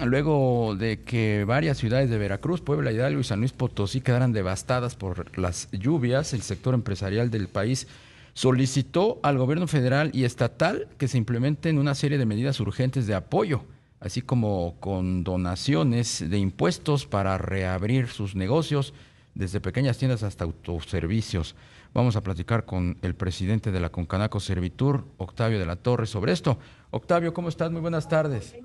luego de que varias ciudades de Veracruz, Puebla, Hidalgo y San Luis Potosí quedaran devastadas por las lluvias, el sector empresarial del país solicitó al gobierno federal y estatal que se implementen una serie de medidas urgentes de apoyo, así como con donaciones de impuestos para reabrir sus negocios, desde pequeñas tiendas hasta autoservicios. Vamos a platicar con el presidente de la Concanaco Servitur, Octavio de la Torre, sobre esto. Octavio, ¿cómo estás? Muy buenas tardes.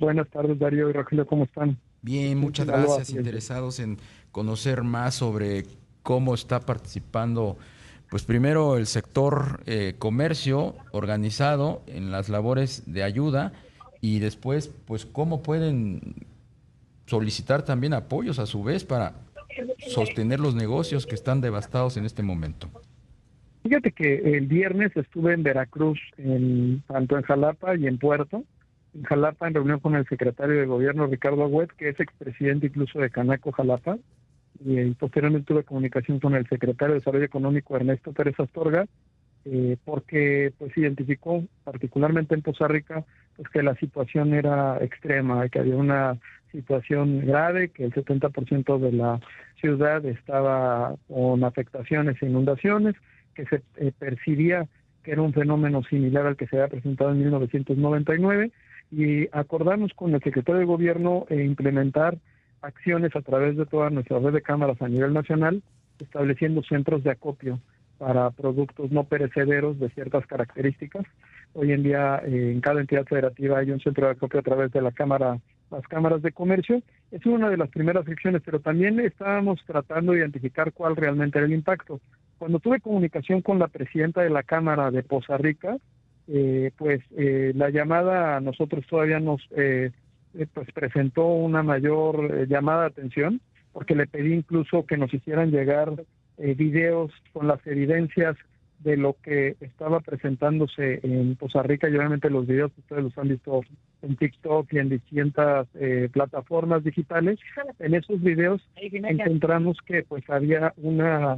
Buenas tardes, Darío y Rogelio, ¿cómo están? Bien, Aquí en muchas Sinaloa, gracias. fíjense. Interesados en conocer más sobre cómo está participando, pues primero el sector comercio organizado en las labores de ayuda y después, pues cómo pueden solicitar también apoyos a su vez para sostener los negocios que están devastados en este momento. Fíjate que el viernes estuve en Veracruz, tanto en Jalapa y en Puerto. En Jalapa, en reunión con el secretario de Gobierno, Ricardo Agüed, que es expresidente incluso de Canaco Jalapa, y posteriormente tuve comunicación con el secretario de Desarrollo Económico, Ernesto Pérez Astorga, porque pues identificó, particularmente en Poza Rica, pues que la situación era extrema, que había una situación grave, que el 70% de la ciudad estaba con afectaciones e inundaciones, que se percibía que era un fenómeno similar al que se había presentado en 1999, y acordamos con el secretario de Gobierno implementar acciones a través de toda nuestra red de cámaras a nivel nacional, estableciendo centros de acopio para productos no perecederos de ciertas características. Hoy en día en cada entidad federativa hay un centro de acopio a través de las cámaras de comercio. Es una de las primeras acciones, pero también estábamos tratando de identificar cuál realmente era el impacto. Cuando tuve comunicación con la presidenta de la Cámara de Poza Rica, la llamada a nosotros todavía nos pues presentó una mayor llamada de atención, porque le pedí incluso que nos hicieran llegar videos con las evidencias de lo que estaba presentándose en Poza Rica, y obviamente los videos ustedes los han visto en TikTok y en distintas plataformas digitales. En esos videos encontramos que pues había una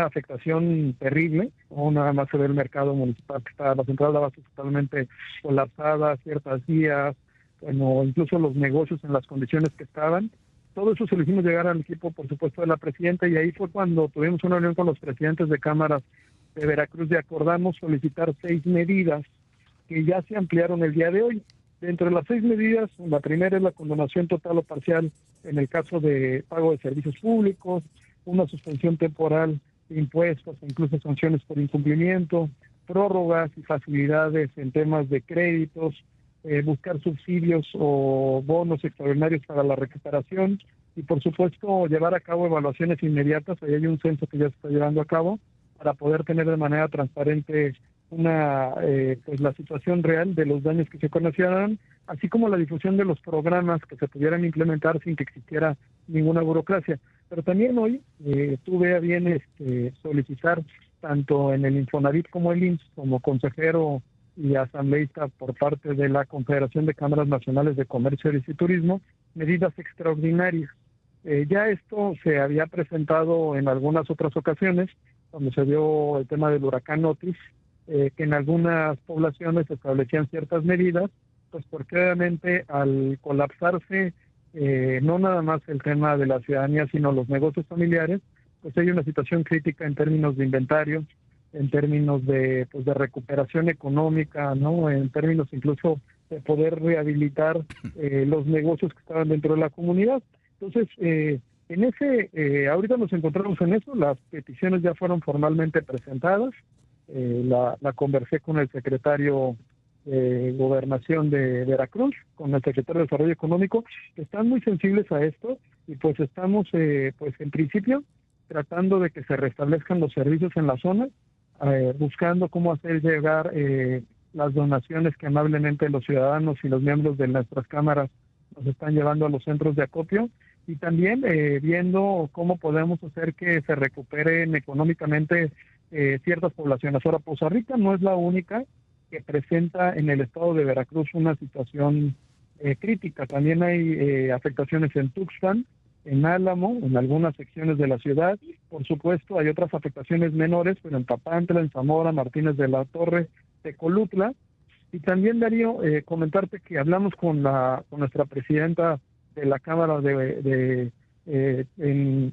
afectación terrible. No nada más se ve el mercado municipal, que está la central de abasto totalmente colapsada, ciertas vías, bueno, incluso los negocios en las condiciones que estaban. Todo eso se lo hicimos llegar al equipo, por supuesto, de la presidenta, y ahí fue cuando tuvimos una reunión con los presidentes de cámaras de Veracruz y acordamos solicitar 6 medidas que ya se ampliaron el día de hoy. Dentro de las 6 medidas, la primera es la condonación total o parcial en el caso de pago de servicios públicos, una suspensión temporal de impuestos, incluso sanciones por incumplimiento, prórrogas y facilidades en temas de créditos, buscar subsidios o bonos extraordinarios para la recuperación, y por supuesto llevar a cabo evaluaciones inmediatas. Ahí hay un censo que ya se está llevando a cabo para poder tener de manera transparente pues la situación real de los daños que se conocieran, así como la difusión de los programas que se pudieran implementar sin que existiera ninguna burocracia. Pero también hoy tuve a bien solicitar, tanto en el Infonavit como el IMSS, como consejero y asambleísta por parte de la Confederación de Cámaras Nacionales de Comercio y Turismo, medidas extraordinarias. Ya esto se había presentado en algunas otras ocasiones, cuando se dio el tema del huracán Otis, que en algunas poblaciones se establecían ciertas medidas, pues porque obviamente al colapsarse no nada más el tema de la ciudadanía, sino los negocios familiares, pues hay una situación crítica en términos de inventario, en términos de, pues, de recuperación económica, ¿no? En términos incluso de poder rehabilitar los negocios que estaban dentro de la comunidad. Entonces, ahorita nos encontramos en eso. Las peticiones ya fueron formalmente presentadas. La conversé con el secretario de Gobernación de Veracruz, con el secretario de Desarrollo Económico, que están muy sensibles a esto, y pues estamos, pues en principio, tratando de que se restablezcan los servicios en la zona, buscando cómo hacer llegar las donaciones que amablemente los ciudadanos y los miembros de nuestras cámaras nos están llevando a los centros de acopio, y también viendo cómo podemos hacer que se recuperen económicamente ciertas poblaciones. Ahora, Poza Rica no es la única que presenta en el estado de Veracruz una situación crítica. También hay afectaciones en Tuxpan, en Álamo, en algunas secciones de la ciudad. Por supuesto, hay otras afectaciones menores, pero en Papantla, en Zamora, Martínez de la Torre, Tecolutla, Y también, Darío, comentarte que hablamos con nuestra presidenta de la Cámara en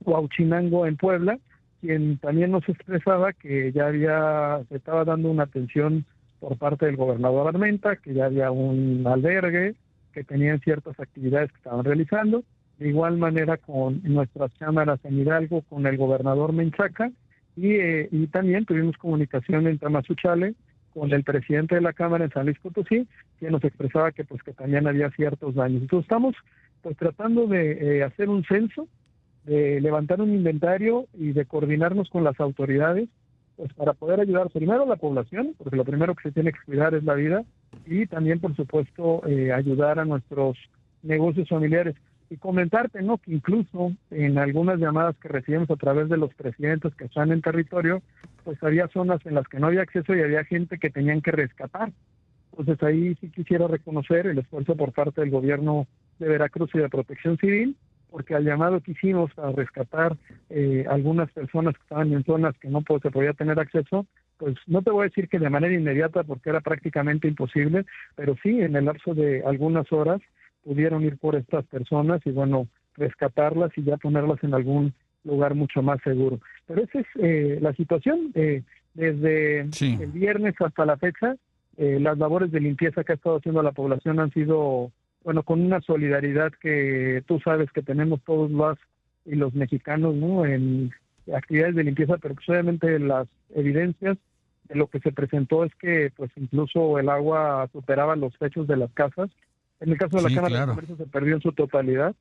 Huauchinango, en Puebla, quien también nos expresaba que se estaba dando una atención por parte del gobernador Armenta, que ya había un albergue, que tenían ciertas actividades que estaban realizando. De igual manera con nuestras cámaras en Hidalgo, con el gobernador Menchaca, y también tuvimos comunicación en Tamazunchale con el presidente de la Cámara en San Luis Potosí, que nos expresaba que pues que también había ciertos daños. Entonces estamos pues tratando de hacer un censo, de levantar un inventario y de coordinarnos con las autoridades, pues para poder ayudar primero a la población, porque lo primero que se tiene que cuidar es la vida, y también, por supuesto, ayudar a nuestros negocios familiares. Y comentarte, ¿no?, que incluso en algunas llamadas que recibimos a través de los presidentes que están en territorio, pues había zonas en las que no había acceso y había gente que tenían que rescatar. Entonces ahí sí quisiera reconocer el esfuerzo por parte del gobierno de Veracruz y de Protección Civil, porque al llamado que hicimos a rescatar algunas personas que estaban en zonas que no se podía tener acceso, pues no te voy a decir que de manera inmediata, porque era prácticamente imposible, pero sí en el lapso de algunas horas pudieron ir por estas personas y bueno, rescatarlas y ya ponerlas en algún lugar mucho más seguro. Pero esa es la situación. Desde el viernes hasta la fecha, las labores de limpieza que ha estado haciendo la población han sido, bueno, con una solidaridad que tú sabes que tenemos todos los mexicanos, ¿no?, en actividades de limpieza, pero pues obviamente las evidencias de lo que se presentó es que pues incluso el agua superaba los techos de las casas. En el caso de la Cámara de Comercio se perdió en su totalidad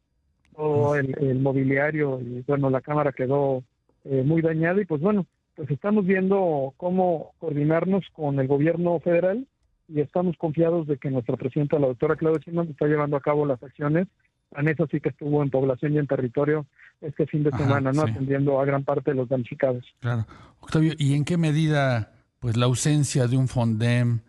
todo el mobiliario y bueno, la Cámara quedó muy dañada y pues bueno, pues estamos viendo cómo coordinarnos con el gobierno federal y estamos confiados de que nuestra presidenta, la doctora Claudia Sheinbaum, está llevando a cabo las acciones. Vanessa sí que estuvo en población y en territorio este fin de semana, ¿no?, atendiendo a gran parte de los damnificados. Claro. Octavio, ¿y en qué medida pues la ausencia de un Fondem,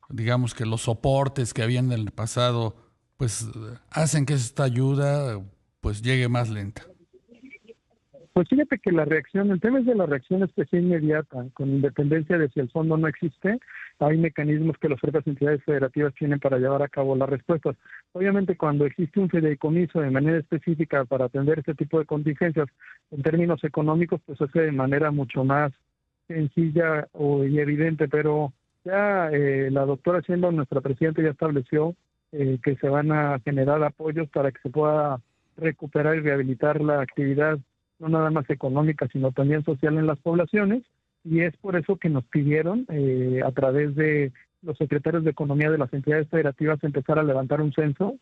digamos que los soportes que habían en el pasado, pues hacen que esta ayuda pues llegue más lenta? Pues fíjate que el tema es de la reacción es que sea inmediata, con independencia de si el fondo no existe, hay mecanismos que las otras entidades federativas tienen para llevar a cabo las respuestas. Obviamente cuando existe un fideicomiso de manera específica para atender este tipo de contingencias en términos económicos, pues hace de manera mucho más sencilla y evidente, pero ya la doctora Sheinbaum, nuestra presidenta, ya estableció que se van a generar apoyos para que se pueda recuperar y rehabilitar la actividad, no nada más económica, sino también social en las poblaciones, y es por eso que nos pidieron, a través de los secretarios de Economía de las entidades federativas, empezar a levantar un censo.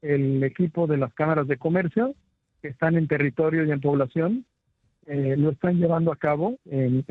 El equipo de las cámaras de comercio, que están en territorio y en población, lo están llevando a cabo en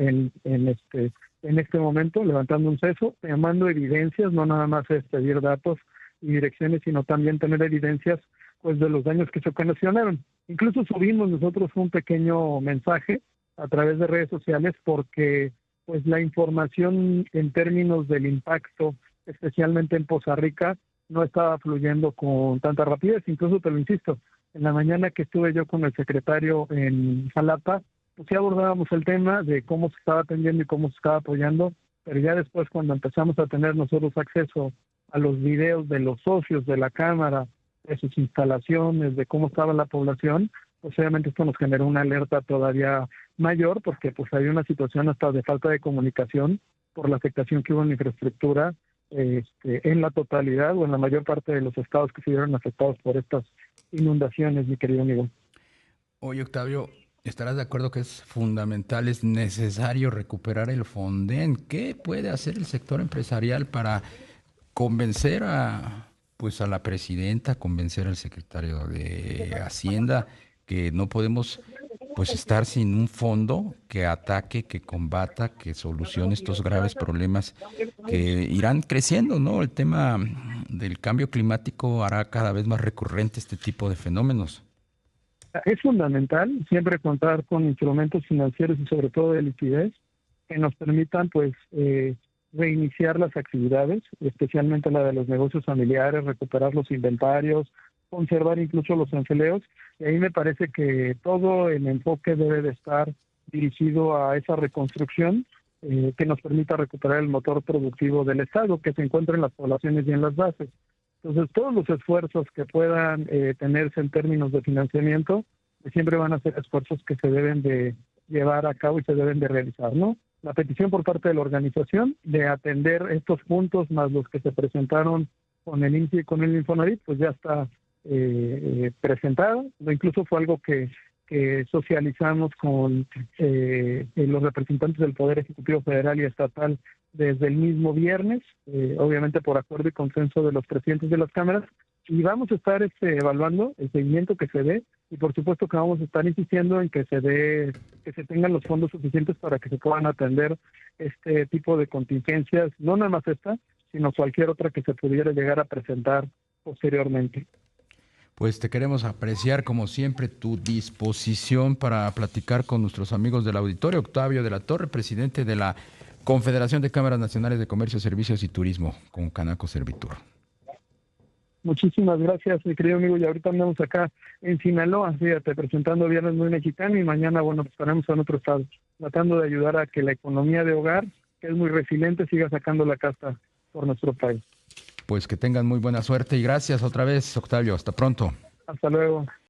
este momento, levantando un censo, llamando evidencias, no nada más es pedir datos y direcciones, sino también tener evidencias pues de los daños que se ocasionaron. Incluso subimos nosotros un pequeño mensaje a través de redes sociales porque pues la información en términos del impacto, especialmente en Poza Rica, no estaba fluyendo con tanta rapidez. Incluso te lo insisto, en la mañana que estuve yo con el secretario en Jalapa, pues sí abordábamos el tema de cómo se estaba atendiendo y cómo se estaba apoyando, pero ya después cuando empezamos a tener nosotros acceso a los videos de los socios de la Cámara, de sus instalaciones, de cómo estaba la población, pues obviamente esto nos generó una alerta todavía mayor, porque pues había una situación hasta de falta de comunicación por la afectación que hubo en la infraestructura en la totalidad o en la mayor parte de los estados que se vieron afectados por estas inundaciones, mi querido amigo. Oye, Octavio, ¿estarás de acuerdo que es fundamental, es necesario recuperar el Fonden? ¿Qué puede hacer el sector empresarial para convencer a la presidenta, convencer al secretario de Hacienda que no podemos pues estar sin un fondo que ataque, que combata, que solucione estos graves problemas que irán creciendo, ¿no? El tema del cambio climático hará cada vez más recurrente este tipo de fenómenos. Es fundamental siempre contar con instrumentos financieros y sobre todo de liquidez que nos permitan pues reiniciar las actividades, especialmente la de los negocios familiares, recuperar los inventarios, conservar incluso los empleos, y ahí me parece que todo el enfoque debe de estar dirigido a esa reconstrucción, que nos permita recuperar el motor productivo del Estado, que se encuentra en las poblaciones y en las bases. Entonces, todos los esfuerzos que puedan tenerse en términos de financiamiento, siempre van a ser esfuerzos que se deben de llevar a cabo y se deben de realizar, ¿no? La petición por parte de la organización de atender estos puntos más los que se presentaron con el INSS y con el Infonavit, pues ya está presentada. Incluso fue algo que socializamos con los representantes del Poder Ejecutivo Federal y Estatal desde el mismo viernes, obviamente por acuerdo y consenso de los presidentes de las cámaras, y vamos a estar evaluando el seguimiento que se dé, y por supuesto que vamos a estar insistiendo en que se tengan los fondos suficientes para que se puedan atender este tipo de contingencias, no nada más esta, sino cualquier otra que se pudiera llegar a presentar posteriormente. Pues te queremos apreciar, como siempre, tu disposición para platicar con nuestros amigos del auditorio. Octavio de la Torre, presidente de la Confederación de Cámaras Nacionales de Comercio, Servicios y Turismo, con Canaco Servitur. Muchísimas gracias, mi querido amigo. Y ahorita andamos acá en Sinaloa, fíjate, presentando Viernes Muy Mexicano, y mañana, bueno, pues estaremos en otro estado, tratando de ayudar a que la economía de hogar, que es muy resiliente, siga sacando la casta por nuestro país. Pues que tengan muy buena suerte y gracias otra vez, Octavio. Hasta pronto. Hasta luego.